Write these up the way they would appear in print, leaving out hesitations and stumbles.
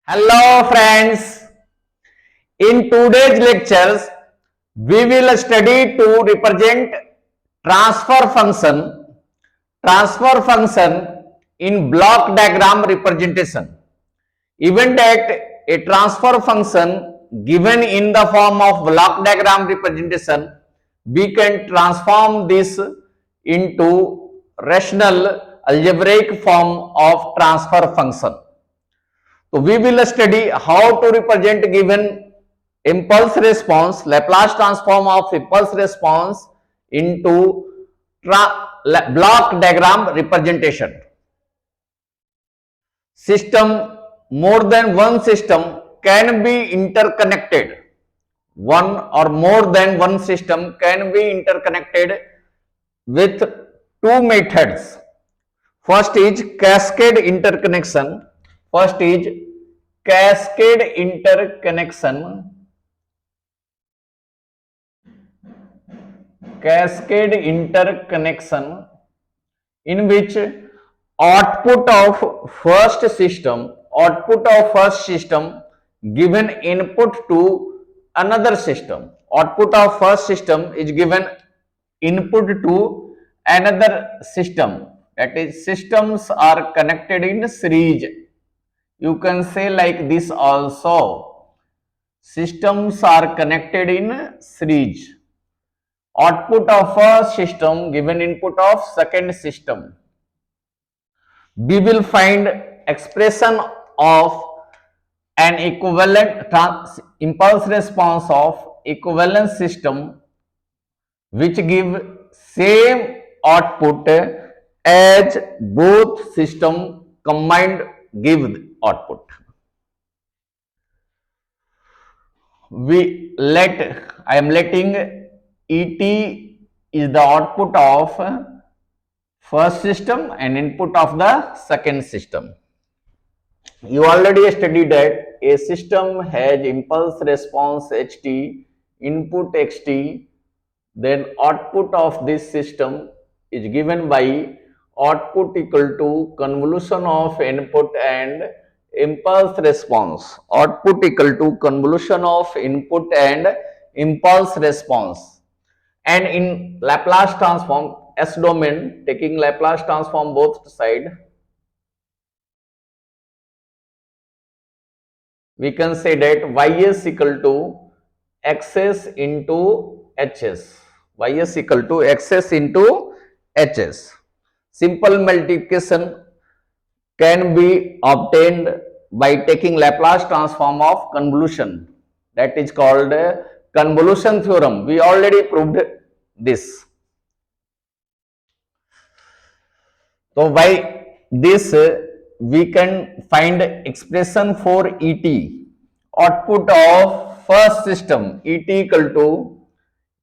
Hello friends, in today's lectures we will study to represent transfer function in block diagram representation. Even that a transfer function given in the form of block diagram representation, we can transform this into rational algebraic form of transfer function. So we will study how to represent given impulse response, Laplace transform of impulse response into block diagram representation. System, more than one system can be interconnected. One or more than one system can be interconnected with two methods. First is cascade interconnection. First is cascade interconnection. Cascade interconnection in which output of first system given input to another system. Output of first system is given input to another system. That is, systems are connected in series. You can say like this also. Systems are connected in series. Output of first system given input of second system. We will find expression of an equivalent impulse response of equivalent system which give same output as both system combined give output. I am letting ET is the output of first system and input of the second system. You already studied that a system has impulse response ht, input xt, then output of this system is given by output equal to convolution of input and impulse response. Output equal to convolution of input and impulse response. And in Laplace transform, S domain, taking Laplace transform both side, we can say that Ys equal to Xs into Hs. Ys equal to Xs into Hs. Simple multiplication can be obtained by taking Laplace transform of convolution. That is called convolution theorem. We already proved this. So by this we can find expression for ET, output of first system, ET equal to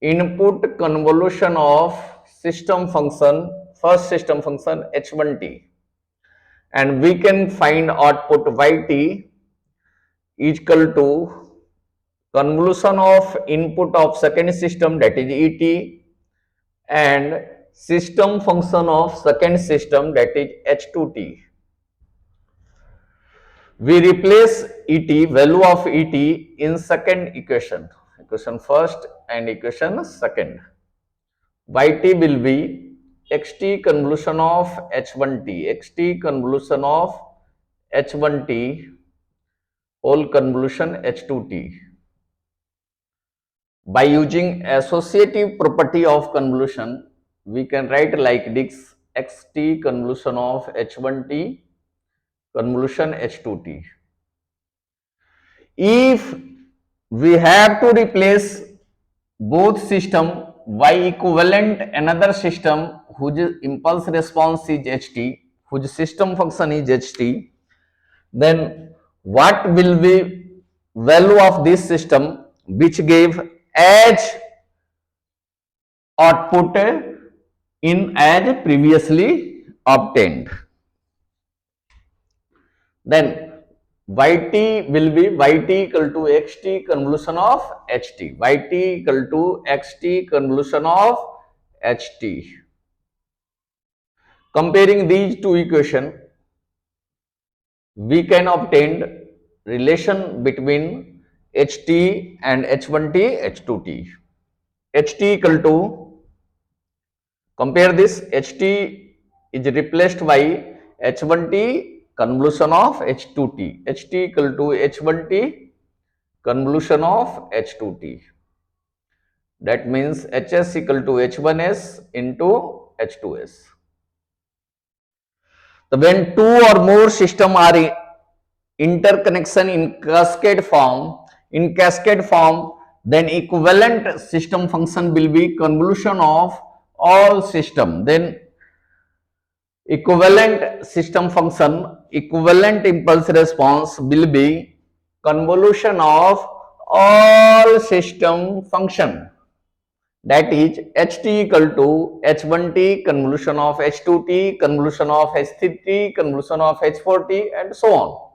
input convolution of system function, first system function H1t, and we can find output Yt equal to convolution of input of second system, that is ET, and system function of second system, that is H2t. We replace ET, value of ET in second equation, equation first and equation second. Yt will be xt convolution of H1t, xt convolution of H1t whole convolution H2t. By using associative property of convolution, we can write like this: xt convolution of H1t convolution H2t. If we have to replace both system Y equivalent another system whose impulse response is ht, whose system function is ht, then what will be value of this system which gave as output in as previously obtained? Then Yt will be Yt equal to xt convolution of ht, Yt equal to xt convolution of ht. Comparing these two equations, we can obtain relation between Ht and H1T, H2T. Ht equal to, compare this, Ht is replaced by H1T convolution of H2T. Ht equal to H1T convolution of H2T. That means Hs equal to H1s into H2s. So when two or more systems are interconnection in cascade form, then equivalent system function will be convolution of all system. Then equivalent system function, equivalent impulse response will be convolution of all system function. That is Ht equal to H1T convolution of H2T convolution of H3T convolution of H4T and so on.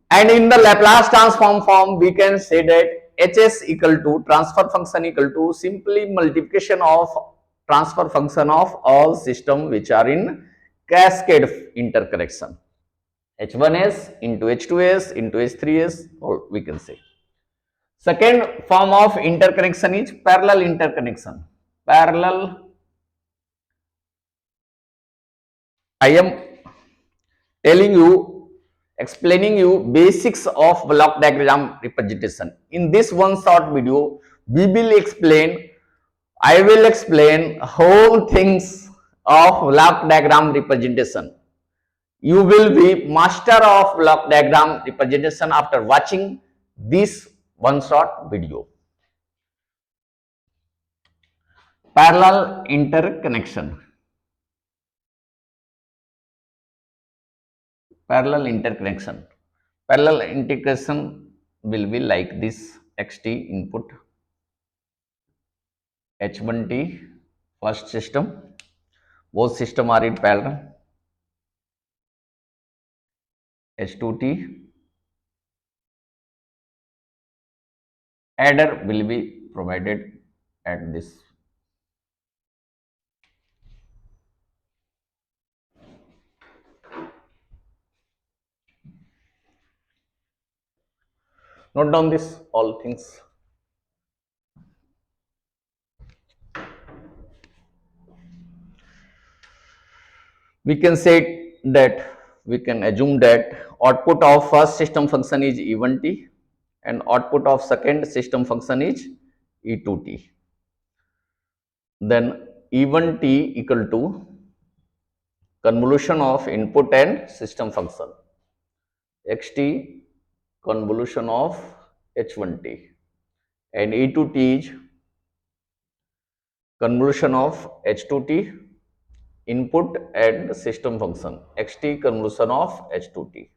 And in the Laplace transform form, we can say that Hs equal to transfer function equal to simply multiplication of transfer function of all system which are in cascade interconnection. H1s into H2s into H3s, or we can say. Second form of interconnection is parallel interconnection. Parallel, I am telling you, explaining you basics of block diagram representation. In this one short video, we will explain, I will explain whole things of block diagram representation. You will be master of block diagram representation after watching this one short video. Parallel interconnection. Parallel interconnection. Parallel interconnection will be like this: xt input, H1T first system, both system are in parallel, H2T, adder will be provided at this. Note down this all things. We can say that, we can assume that output of first system function is E1T and output of second system function is E2T. Then E1T equal to convolution of input and system function, xt convolution of H1T, and E2T is convolution of H2T input and system function, xt convolution of H2T,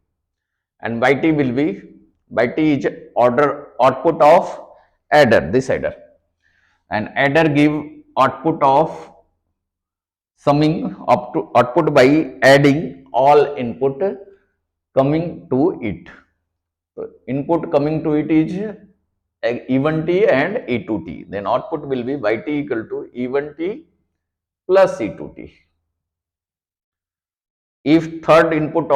and by T will be, by T is order output of adder, this adder, and adder give output of summing up to output by adding all input coming to it. So input coming to it is E1T and E2T. Then output will be Yt equal to E1T plus E2T. If third input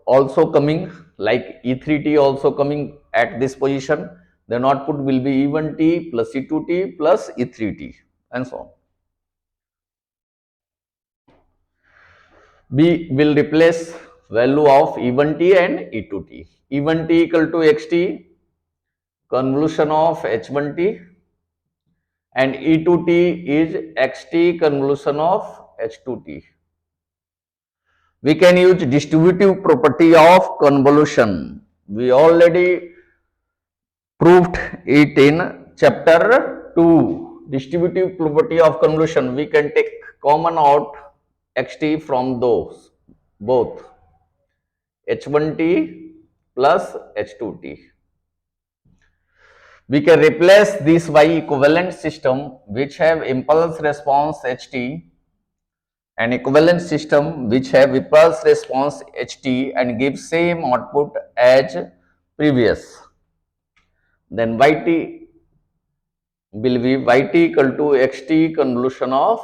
also coming, like E3T also coming at this position, then output will be E1T plus E2T plus E3T and so on. We will replace value of E1T and E2T. E1T equal to xt convolution of H1T and E2T is xt convolution of H2T. We can use distributive property of convolution. We already proved it in chapter 2. Distributive property of convolution. We can take common out xt from those both H1T plus H2T. We can replace this by equivalent system which have impulse response Ht and equivalent system which have impulse response Ht and give same output as previous. Then Yt will be Yt equal to xt convolution of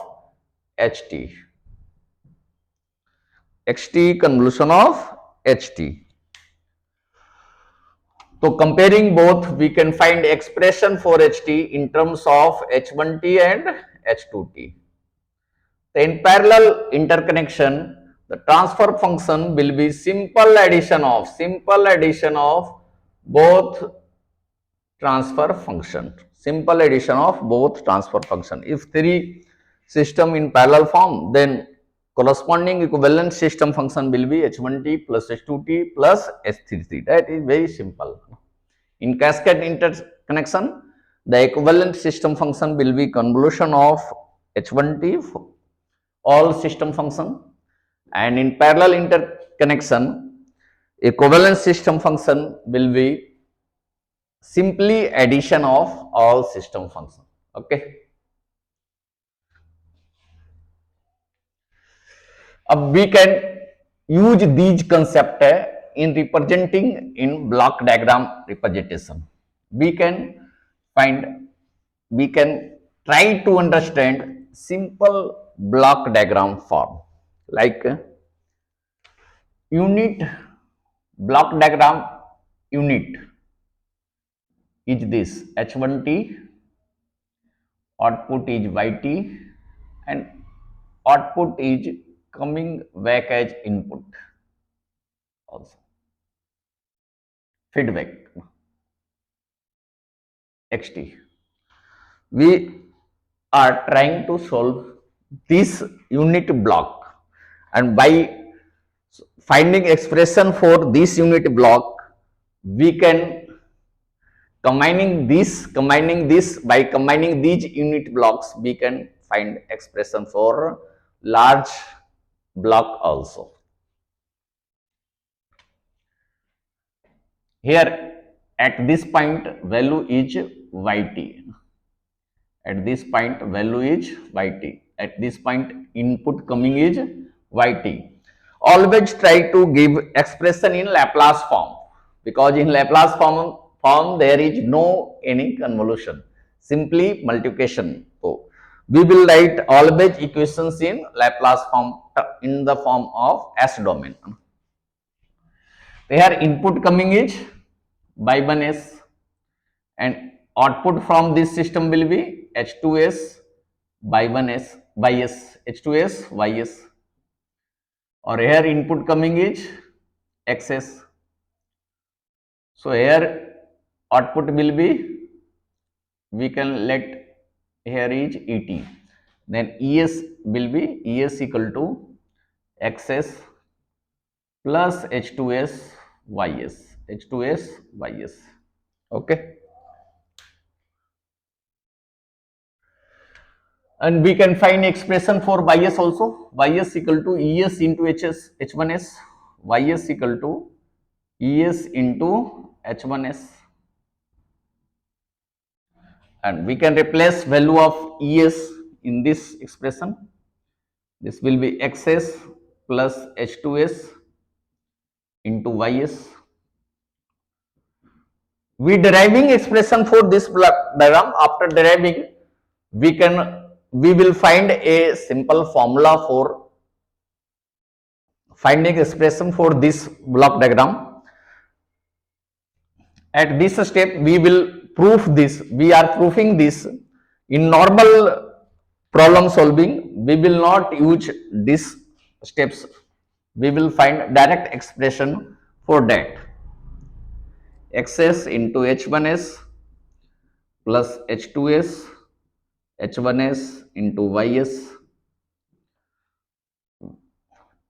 Ht. Xt convolution of Ht. So comparing both, we can find expression for ht in terms of h1t and h2t. In parallel interconnection, the transfer function will be simple addition of both transfer function. Simple addition of both transfer function. If three system in parallel form, then corresponding equivalent system function will be h1t plus h2t plus h3t. That is very simple. In cascade interconnection, the equivalent system function will be convolution of h1t for all system function, and in parallel interconnection, equivalent system function will be simply addition of all system function. Okay. We can use these concept in representing in block diagram representation. We can find, we can try to understand simple block diagram form like unit block diagram unit is this h1t, output is yt, and output is coming back as input also, feedback xt. We are trying to solve this unit block, and by finding expression for this unit block, we can combining this by combining these unit blocks, we can find expression for large block also. Here at this point value is yt, at this point value is yt, at this point input coming is yt. Always try to give expression in Laplace form, because in Laplace form there is no any convolution, simply multiplication. So we will write always equations in Laplace form in the form of S domain. Here input coming is by 1s, and output from this system will be h2s by 1s by s, h2s y s, or here input coming is xs. So here output will be, we can let here is et, then es will be es equal to xs plus h2s ys, h2s ys. Okay. And we can find expression for ys also. Ys equal to es into h1s, ys equal to es into h1s, and we can replace value of es in this expression. This will be xs plus h2s into ys. We deriving expression for this block diagram. After deriving, we will find a simple formula for finding expression for this block diagram. At this step, we will prove this. We are proving this in normal problem solving. We will not use these steps. We will find direct expression for that. Xs into h1s plus h2s, h1s into ys,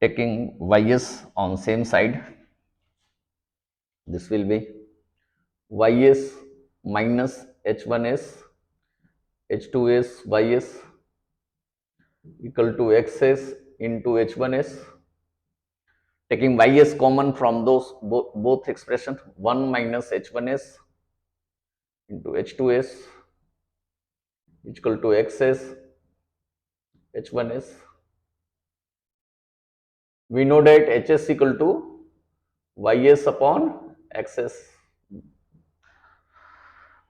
taking ys on same side. This will be ys minus h1s, h2s ys equal to xs into h1s, taking ys common from those both expressions, 1 minus h1s into h2s equal to xs h1s. We know that hs equal to ys upon xs.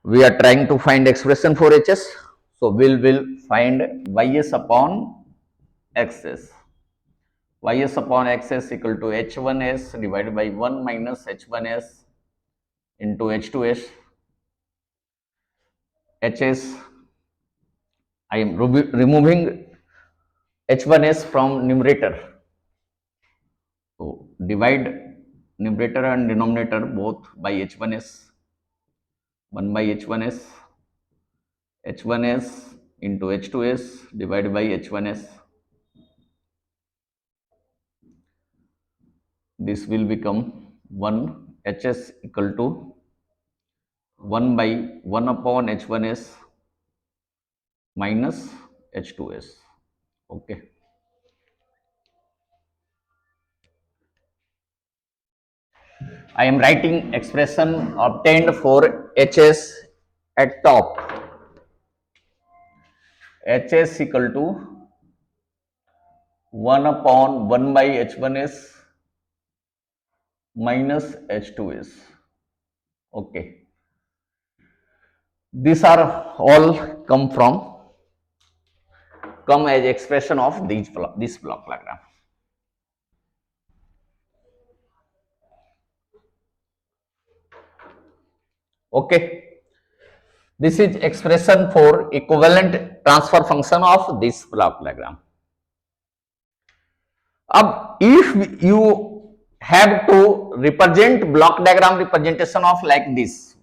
We are trying to find expression for hs, so we will find ys upon xs. Ys upon xs equal to h1s divided by 1 minus h1s into H2S, HS. I am removing H1S from numerator. So divide numerator and denominator both by H1S, 1 by H1S, H1S into H2S divided by H1S. This will become 1 HS equal to 1 by 1 upon H1S minus H2S. Okay. I am writing expression obtained for HS at top. HS equal to 1 upon 1 by H1S minus H2S. Okay. These are all come as expression of this block diagram. Okay. This is expression for equivalent transfer function of this block diagram. Now, if you have to represent block diagram representation of like this,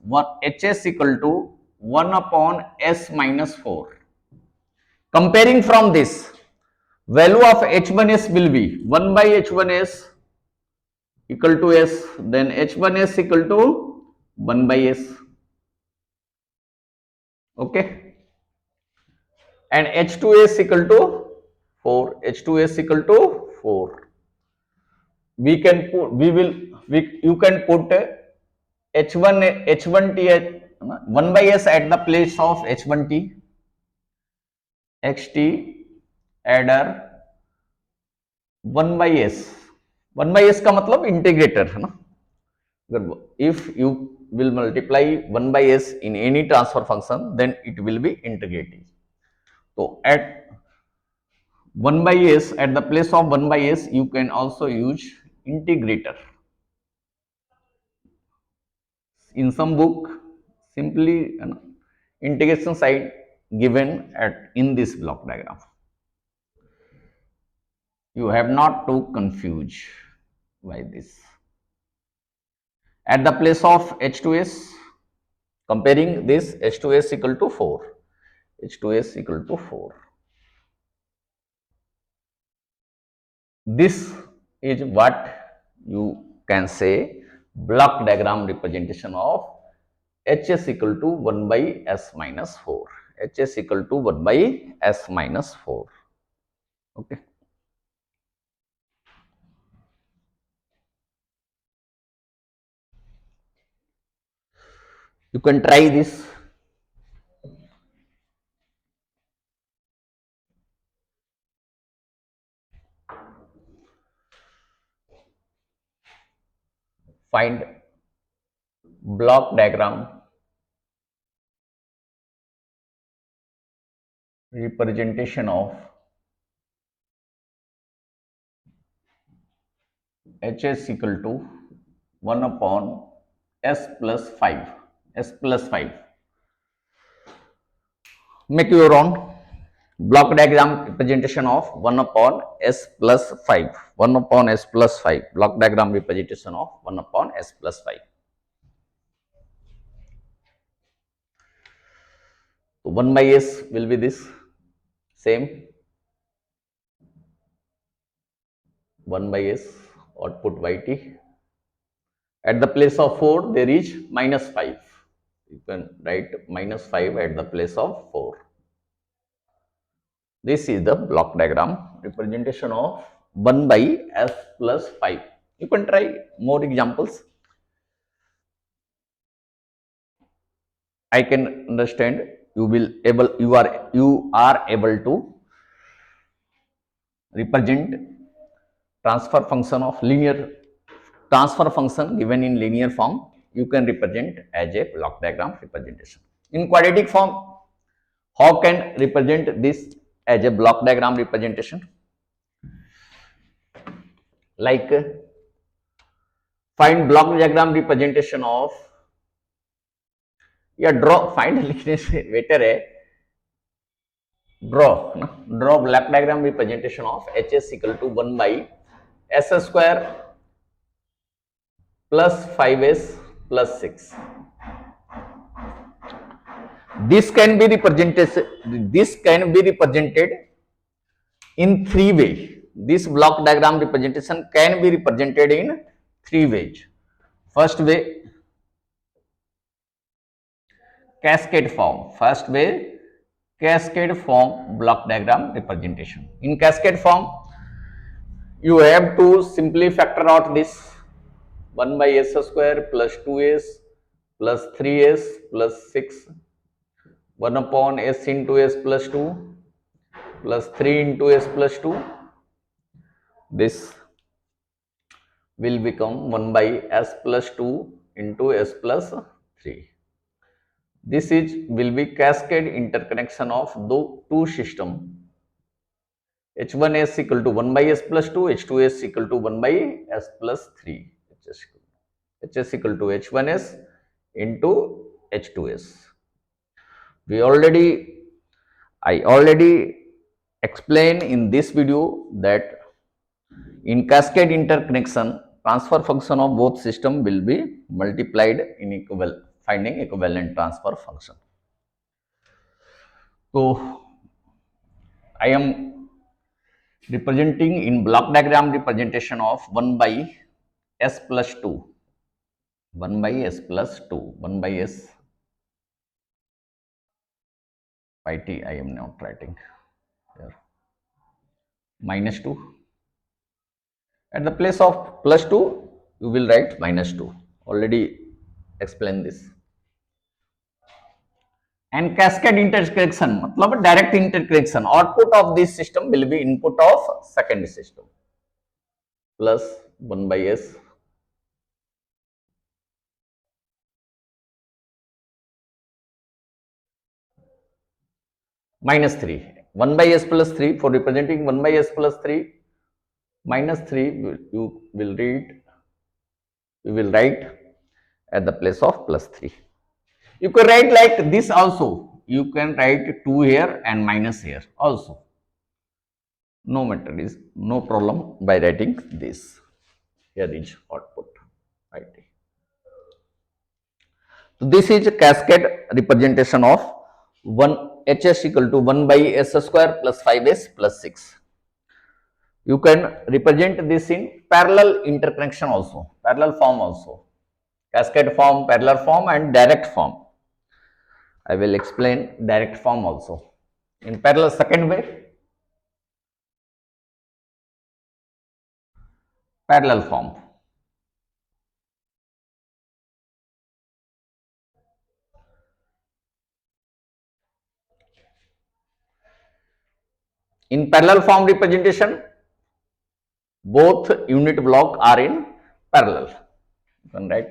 HS equal to 1 upon S minus 4. Comparing from this, value of H1S will be 1 by H1S equal to S, then H1S equal to 1 by S. Okay. And H2S equal to 4, H2S equal to 4. You can put H1T 1 by S at the place of H1T, XT adder 1 by S. 1 by S का मतलब integrator है ना. If you will multiply 1 by S in any transfer function, then it will be integrating. So at 1 by S, at the place of 1 by S, you can also use integrator. In some book, simply integration sign given in this block diagram. You have not to confuse by this. At the place of H2S, comparing this, H2S equal to 4, H2S equal to 4. This is what you can say block diagram representation of HS equal to 1 by S minus 4. HS equal to 1 by S minus 4. Okay. You can try this. Find block diagram representation of HS equal to 1 upon S plus 5. S plus 5. Make your own block diagram representation of 1 upon S plus 5. 1 upon S plus 5. Block diagram representation of 1 upon S plus 5. So 1 by S will be this. Same. 1 by S output YT. At the place of 4, there is minus 5. You can write minus 5 at the place of 4. This is the block diagram representation of 1 by S plus 5. You can try more examples. I can understand you are able to represent transfer function of linear transfer function given in linear form. You can represent as a block diagram representation. In quadratic form, how can represent this as a block diagram representation? Like find block diagram representation of या draw find लिखने से better है draw ना, draw block diagram representation of H S equal to 1 by S square plus 5s plus 6. This can be represented in three ways. This block diagram representation can be represented in three ways. First way, cascade form. First way, cascade form block diagram representation. In cascade form, you have to simply factor out this 1 by s square plus 2s plus 3s plus 6, 1 upon s into s plus 2 plus 3 into s plus 2. This will become 1 by s plus 2 into s plus 3. This will be cascade interconnection of the two system. H1s equal to 1 by s plus 2, H2s equal to 1 by s plus 3. Hs equal to H1s into H2s. I already explained in this video that in cascade interconnection, transfer function of both system will be multiplied in finding equivalent transfer function. So I am representing in block diagram representation of 1 by s plus 2, 1 by s plus 2, 1 by s by t. I am not writing here, minus 2. At the place of plus 2, you will write minus 2. Already explained this. And cascade interconnection, मतलब direct interconnection. Output of this system will be input of second system plus 1 by s minus 3. 1 by s plus 3, for representing 1 by s plus 3, minus 3 you will write at the place of plus 3. You can write like this also. You can write 2 here and minus here also. No matter, is no problem by writing this. Here is output. Right. So this is a cascade representation of 1 hs equal to 1 by s square plus 5s plus 6. You can represent this in parallel interconnection also, parallel form also, cascade form, parallel form and direct form. I will explain direct form also. In parallel, second way, parallel form. In parallel form representation, both unit block are in parallel. You can write,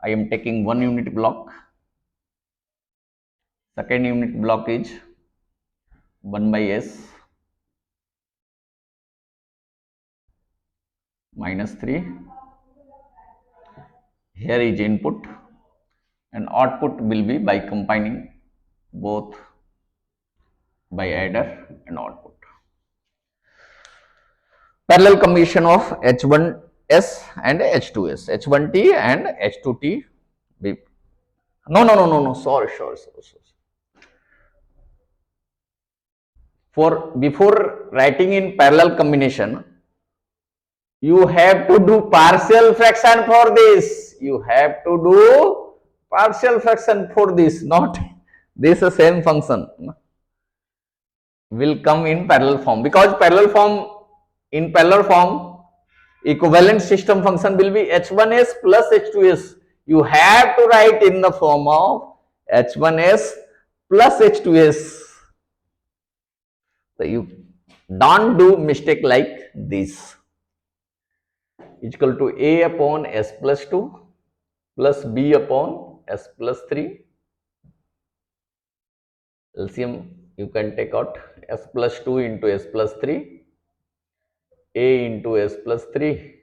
I am taking one unit block. Second unit block is 1 by s minus 3. Here is input and output will be by combining both by adder and output. Parallel combination of H1s and H2s, H1t and H2t. No, sorry. For before writing in parallel combination, you have to do partial fraction for this. You have to do partial fraction for this, not this same function will come in parallel form, because in parallel form equivalent system function will be h1s plus h2s. You have to write in the form of h1s plus h2s. So you don't do mistake like this. Is equal to a upon s plus 2 plus b upon s plus 3. LCM you can take out s plus 2 into s plus 3, a into s plus 3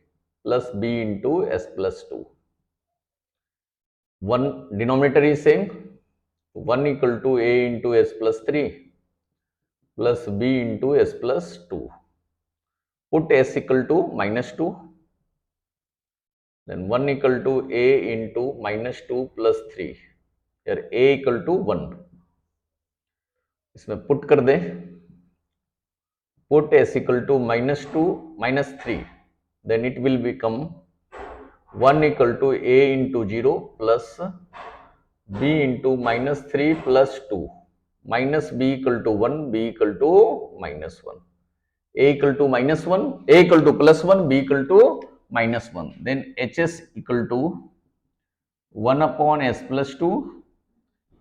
plus b into s plus 2. one denominator is same, 1 equal to a into s plus 3 plus b into s plus 2. Put s equal to minus 2, then 1 equal to a into minus 2 plus 3, here a equal to 1. इसमें put कर दें, put s equal to minus 2 minus 3, then it will become 1 equal to a into 0 plus b into minus 3 plus 2 minus b equal to 1, b equal to minus 1, a equal to minus 1, a equal to plus 1, b equal to minus 1. Then hs equal to 1 upon s plus 2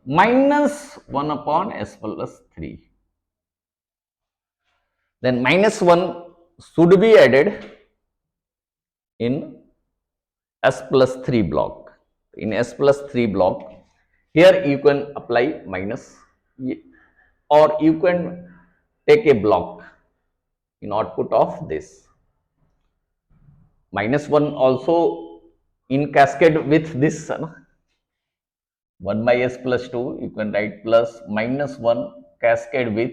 minus 1 upon s plus 3. Then minus 1 should be added in s plus 3 block. In s plus 3 block, here you can apply minus, or you can take a block in output of this. Minus 1 also in cascade with this 1 by s plus 2, you can write plus minus 1 cascade with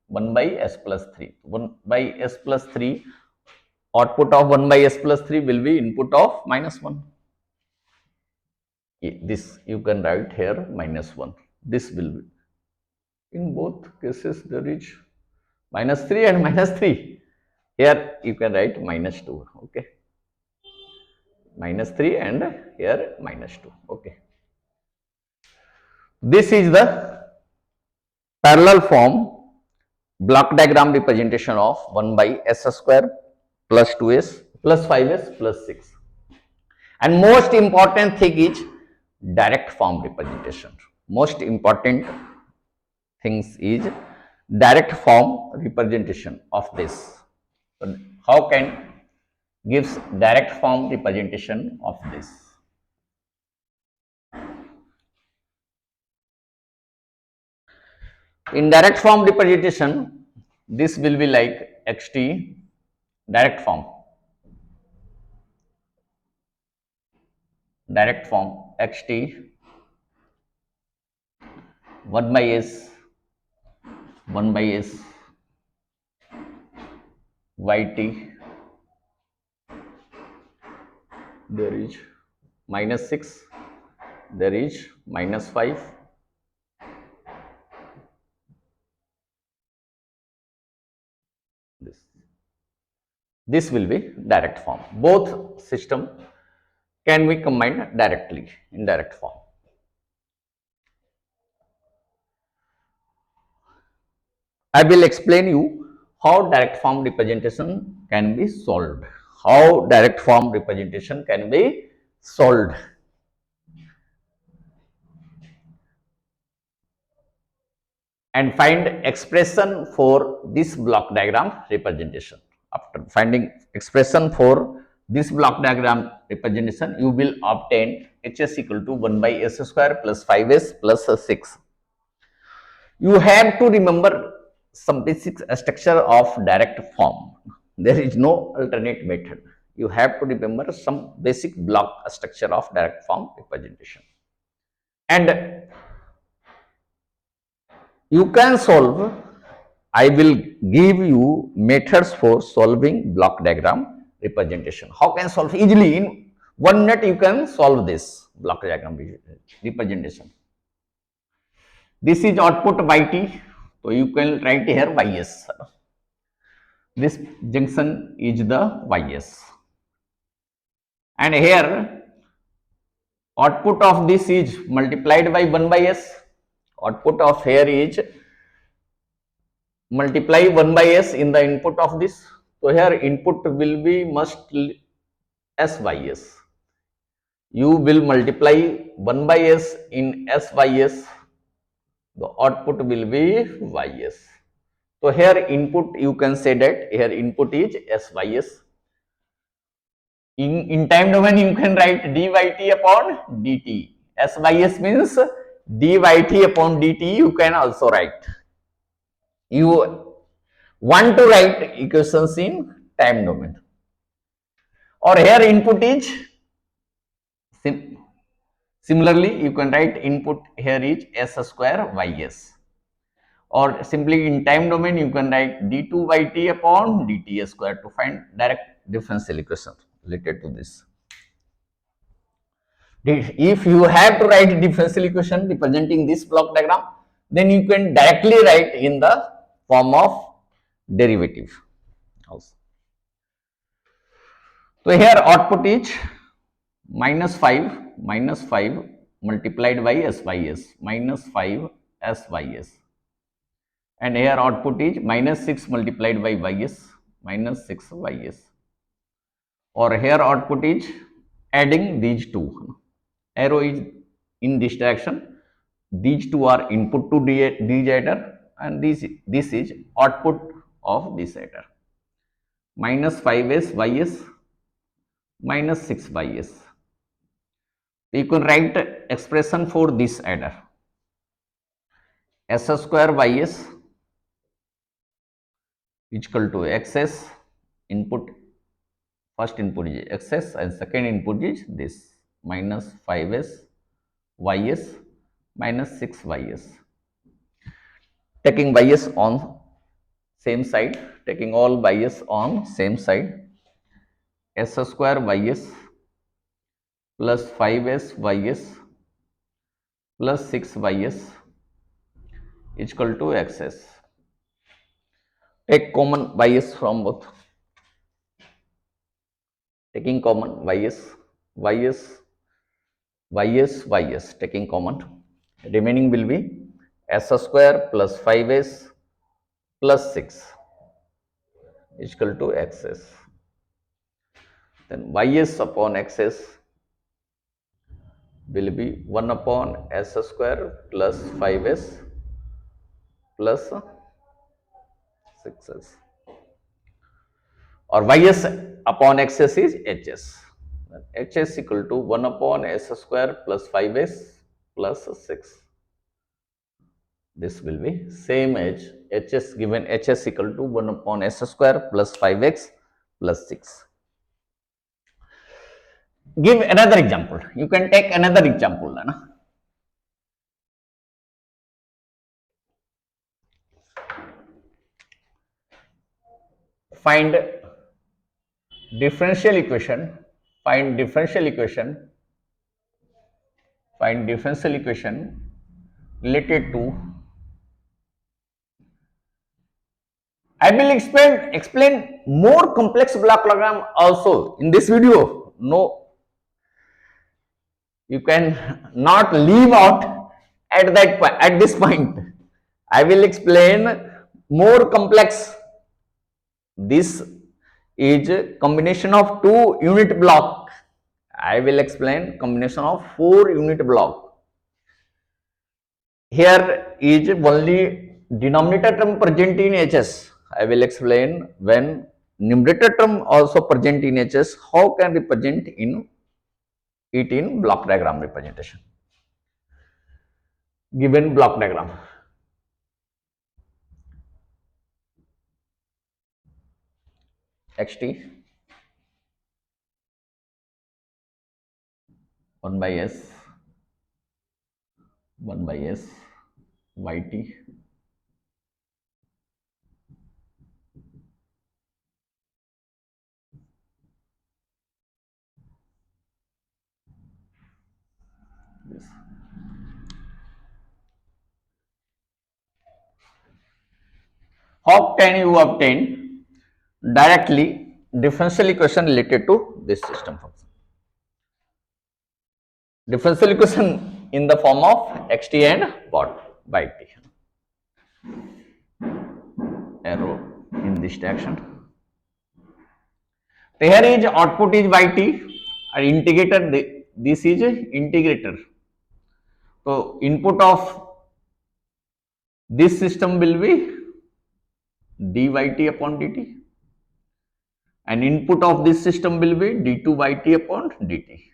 1 by s plus 3. 1 by s plus 3, output of 1 by s plus 3 will be input of minus 1. This you can write here minus 1. This will be, in both cases there is minus 3 and minus 3. Here you can write minus 2. Okay, minus 3 and here minus 2. Okay, this is the parallel form block diagram representation of 1 by s square plus 2s plus 5s plus 6. And most important thing is direct form representation. Most important things is direct form representation of this. So how can gives direct form representation of this? In direct form representation, this will be like xt direct form xt 1 by s yt, there is minus 6, there is minus 5, this will be direct form. Both system can be combined directly in direct form. I will explain you how direct form representation can be solved. How direct form representation can be solved. And find expression for this block diagram representation. After finding expression for this block diagram representation, you will obtain hs equal to 1 by s square plus 5s plus 6. You have to remember some basic structure of direct form. There is no alternate method. You have to remember some basic block structure of direct form representation. And you can solve, I will give you methods for solving block diagram representation. How can solve easily? In 1 minute you can solve this block diagram representation. This is output yt, so you can write here ys. This junction is the ys, and here output of this is multiplied by 1 by s. Output of here is multiply 1 by s in the input of this. So here input will be must s by s. You will multiply 1 by s in s by s. The output will be ys. So here input, you can say that here input is s by s. In time domain you can write dyt upon dt. S by s means dyt upon dt you can also write. You want to write equations in time domain, or here input is Similarly, you can write input here is s square ys, or simply in time domain you can write d2 yt upon dt square to find direct differential equation related to this. If you have to write differential equation representing this block diagram, then you can directly write in the form of derivative also. So here output is minus 5 multiplied by sys minus 5 sys, and here output is minus 6 multiplied by ys minus 6 ys, or here output is adding these two. Arrow is in this direction. These two are input to this adder, and this is output of this adder. Minus 5s ys minus 6 ys. You can write expression for this adder. S square ys is equal to xs, input, first input is xs and second input is this minus 5s ys minus 6 ys. Taking ys on same side, taking all ys on same side, s square ys plus 5s ys plus 6 ys is equal to xs. Take common ys from both. Taking common ys, taking common, remaining will be s square plus 5s plus 6 is equal to xs. Then ys upon xs will be 1 upon s square plus 5s plus 6s, or ys upon xs is hs. Hs equal to 1 upon s square plus 5s plus 6. This will be same as hs, given hs equal to 1 upon s square plus 5x plus 6. Give another example. You can take another example. Find differential equation, find differential equation related to, I will explain more complex block diagram also in this video. No, you can not leave out at this point. I will explain more complex. This is combination of 2 unit block. I will explain combination of 4 unit block. Here is only denominator term present in hs. I will explain when numerator term also present in hs, how can represent in it in block diagram representation. Given block diagram, xt 1 by s yt this. How can you obtain directly differential equation related to this system function? Differential equation in the form of xt and what? Yt. Arrow in this direction. So here is output is yt, and integrator, this is integrator. So input of this system will be dyt upon dt, and input of this system will be d2 yt upon dt.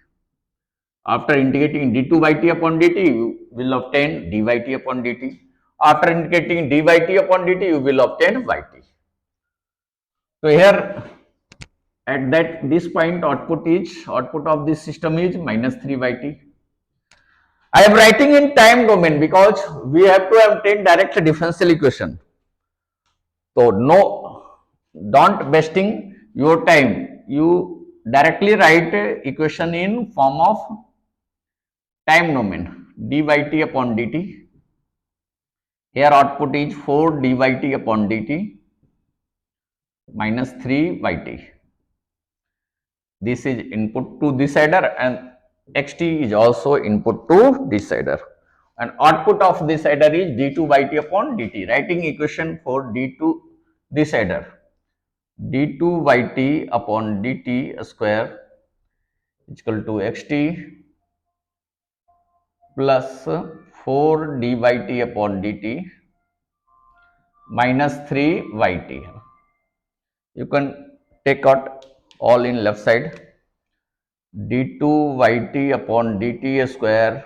After integrating d2 yt upon dt, you will obtain dyt upon dt. After integrating dyt upon dt, you will obtain yt. So here at this point, output of this system is minus 3 yt. I am writing in time domain because we have to obtain direct differential equation. So no, don't wasting your time. You directly write equation in form of time domain dy t upon dt. Here output is 4 dy t upon dt minus 3 yt. This is input to decider and xt is also input to decider. And output of decider is d2 yt upon dt. Writing equation for d2 decider. d2 yt upon dt square is equal to xt plus 4 dyt upon dt minus 3 yt. You can take out all in left side. d2 yt upon dt square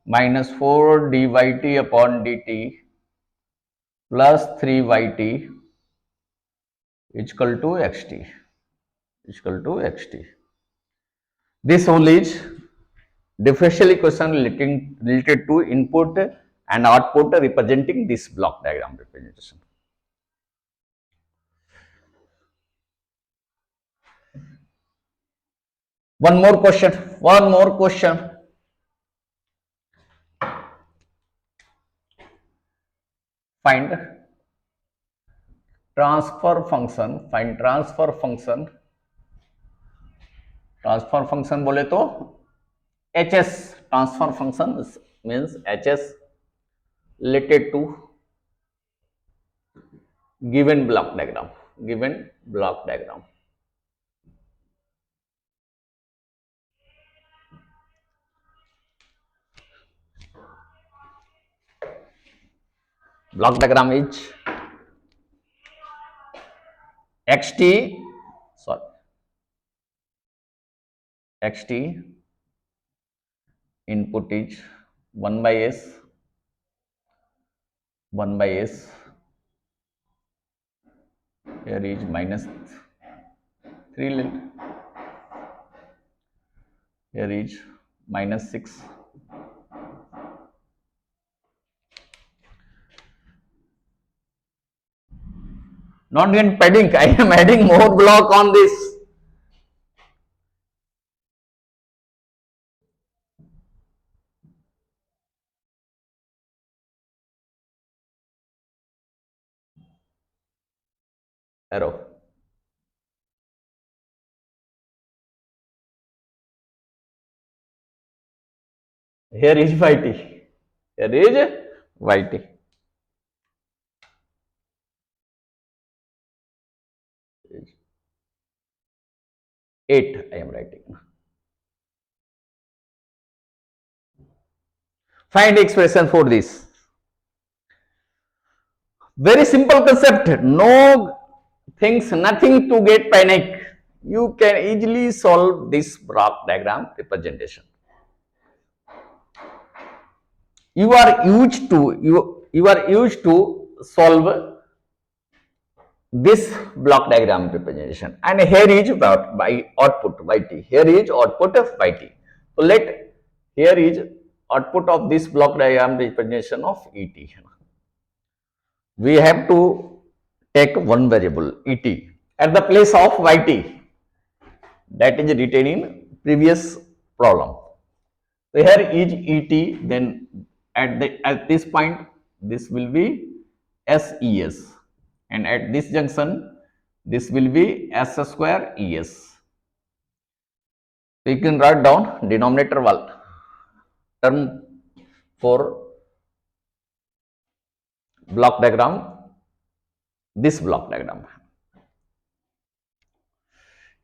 minus 4 dyt upon dt plus 3 yt is equal to xt. Is equal to xt. This whole is differential equation related to input and output representing this block diagram representation. One more question. One more question. Find transfer function. Find transfer function. Transfer function बोले तो HS. Transfer function means HS related to given block diagram. Given block diagram. Block diagram is xt. Sorry. xt input is 1 by s, 1 by s. Here is minus 3 lil. Here is minus 6. Not in padding, I am adding more block on this. Arrow. Here is yt. Here is yt. 8 I am writing. Find expression for this. Very simple concept. No things, nothing to get panic. You can easily solve this block diagram representation. You are used to solve this block diagram representation, and here is about by output yt. Here is output of yt. So here is output of this block diagram representation of et. We have to take one variable et at the place of yt that is written in previous problem. So here is et, then at this point this will be ses, and at this junction this will be s square es. So you can write down denominator term for block diagram, this block diagram.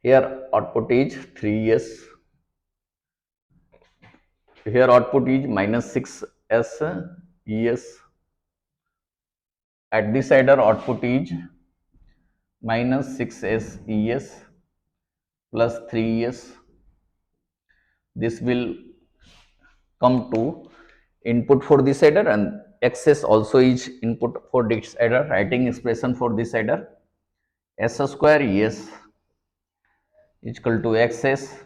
Here output is 3s. Here output is minus 6s es. At this side output is minus 6s es plus 3s. This will come to input for this adder, and xs also is input for this adder. Writing expression for this adder, s square es is equal to xs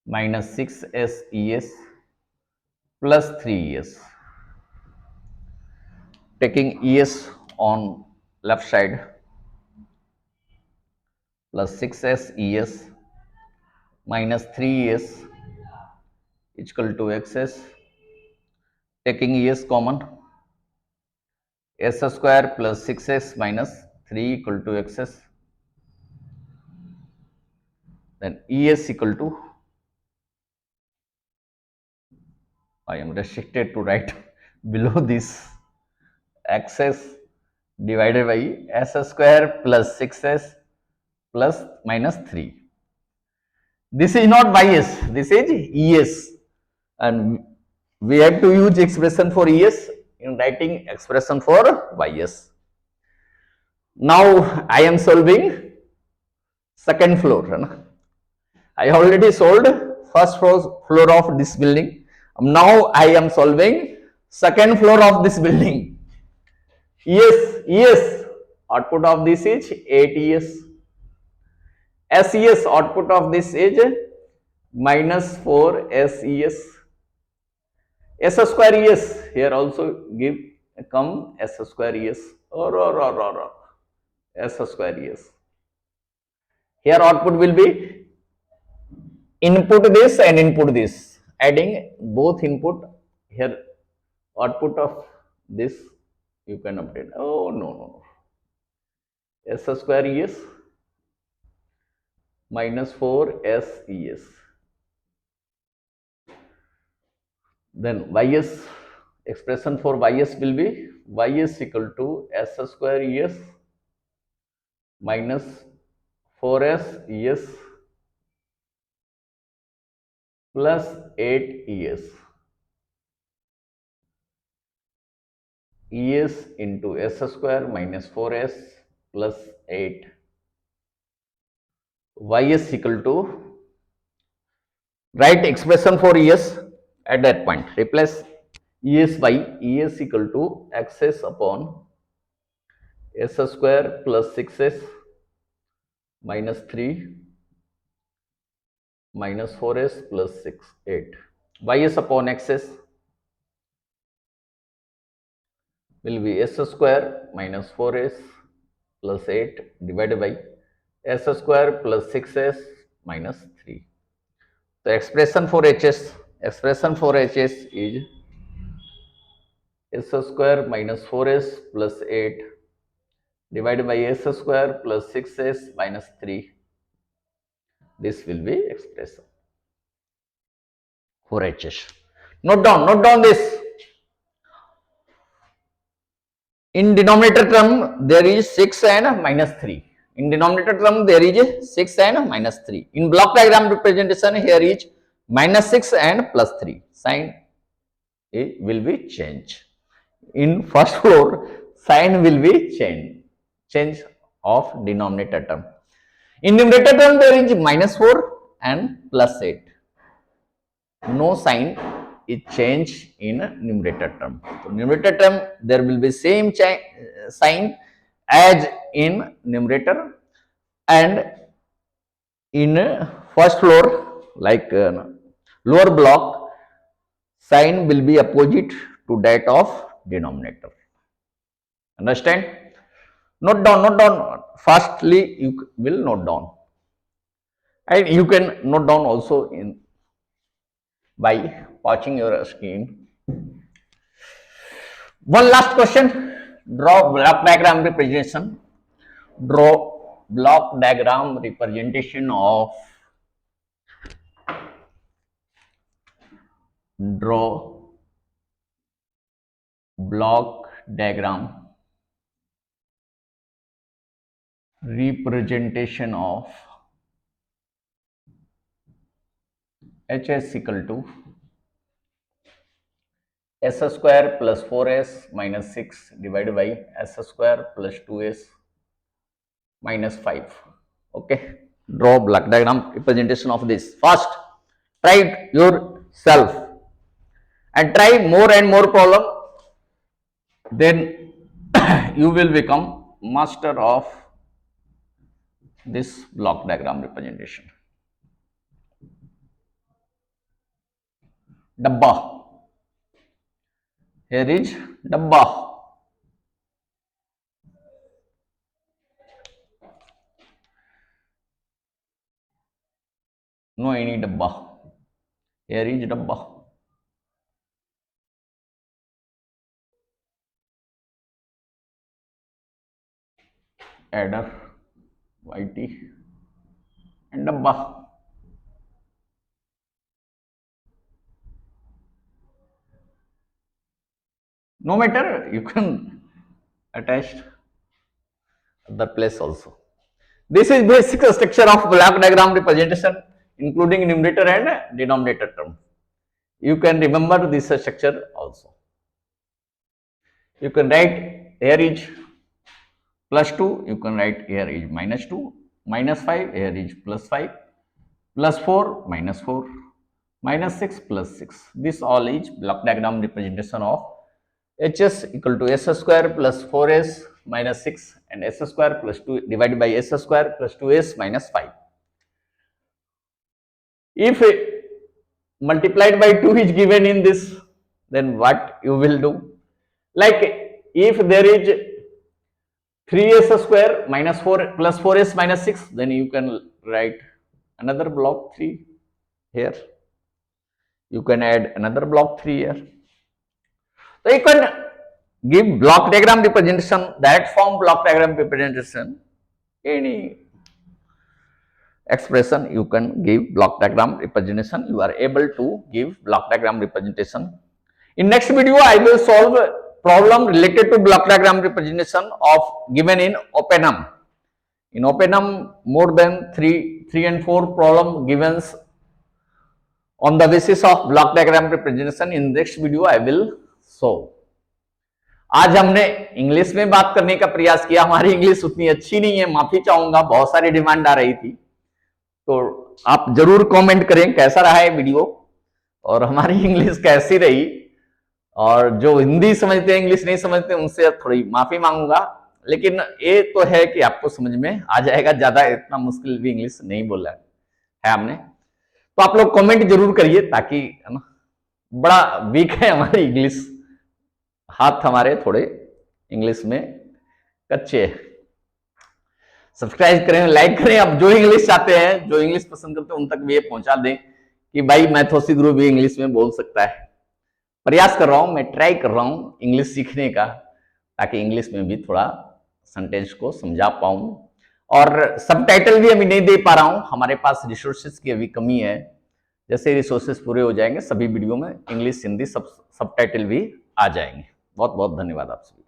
minus 6s es plus 3es. Taking es on left side, plus 6s es minus 3es equal to xs. Taking es common, s square plus 6s minus 3 equal to xs. Then es equal to, I am restricted to write below this, xs divided by s square plus 6s plus minus 3. This is not ys, this is es, and we have to use expression for es in writing expression for ys. Now I am solving second floor. I already solved first floor of this building. Now I am solving second floor of this building. Yes, output of this is 8es. SES output of this is minus 4SES. S square ES, here also give come S square ES or S square ES. Here output will be input this and input this, adding both input here, output of this you can obtain. Oh no, S square ES minus 4SES. Then ys, expression for ys will be ys equal to S square ES minus 4SES plus 8es. Es into s square minus 4s plus 8. Ys equal to, write expression for es at that point. Replace es by es equal to xs upon s square plus 6s minus 3 minus 4s plus 6, 8. Ys upon xs will be s square minus 4s plus 8 divided by s square plus 6s minus 3. The expression for hs is s square minus 4s plus 8 divided by s square plus 6s minus 3. This will be expression for hs. Note down this. In denominator term, there is 6 and minus 3. In denominator term, there is 6 and minus 3. In block diagram representation, here is minus 6 and plus 3. Sign will be changed. In first floor, sign will be change of denominator term. In numerator term, there is minus 4 and plus 8. No sign is change in numerator term. So, numerator term there will be same sign as in numerator, and in first floor like lower block, sign will be opposite to that of denominator. Understand? Note down. Firstly, you will note down, and you can note down also in by watching your screen. One last question. Draw block diagram representation. Draw block diagram representation of block diagram representation of hs equal to s square plus 4s minus 6 divided by s square plus 2s minus 5. Okay, draw block diagram representation of this. First, try it yourself and try more and more problem, then you will become master of this block diagram representation. Dabba. here is डब्बा, no any डब्बा, here is डब्बा, adder yt and डब्बा. No matter, you can attach other place also. This is basic structure of block diagram representation, including numerator and denominator term. You can remember this structure also. You can write here is plus 2, you can write here is minus 2, minus 5, here is plus 5, plus 4, minus 4, minus 6, plus 6. This all is block diagram representation of hs equal to s square plus 4s minus 6 and s square plus 2 divided by s square plus 2s minus 5. If multiplied by 2 is given in this, then what you will do? Like if there is 3s square minus 4 plus 4s minus 6, then you can write another block 3 here. You can add another block 3 here. So you can give block diagram representation, direct form block diagram representation, any expression you can give block diagram representation. You are able to give block diagram representation. In next video, I will solve a problem related to block diagram representation of given in OpenM. In OpenM, more than 3 and 4 problem given on the basis of block diagram representation. In next video, I will solve. आज हमने English में बात करने का प्रयास किया. हमारी English उतनी अच्छी नहीं है, माफी चाहूंगा, बहुत सारी डिमांड आ रही थी. तो आप जरूर कमेंट करें कैसा रहा है वीडियो और हमारी इंग्लिश कैसी रही. और जो हिंदी समझते हैं, इंग्लिश नहीं समझते, उनसे थोड़ी माफी मांगूंगा. लेकिन ये तो है कि आपको समझ में आ जाएगा. ज्यादा इतना मुश्किल भी इंग्लिश नहीं बोला है हमने. तो आप लोग कमेंट जरूर करिए, ताकि है ना, बड़ा वीक है हमारी इंग्लिश, हाथ हमारे थोड़े इंग्लिश में कच्चे हैं. सब्सक्राइब करें, लाइक करें. अब जो इंग्लिश चाहते हैं, जो इंग्लिश पसंद करते हैं, उन तक भी ये पहुंचा दें कि भाई मैथोसी गुरु भी इंग्लिश में बोल सकता है. प्रयास कर रहा हूं, मैं ट्राई कर रहा हूं इंग्लिश सीखने का, ताकि इंग्लिश में भी थोड़ा सेंटेंस को समझा पाऊं. और सबटाइटल भी अभी नहीं दे पा रहा हूं, हमारे पास रिसोर्सेज की अभी कमी है. जैसे रिसोर्सेज पूरे हो जाएंगे, सभी वीडियो में इंग्लिश हिंदी सबटाइटल भी आ जाएंगे. बहुत बहुत धन्यवाद आप सभी.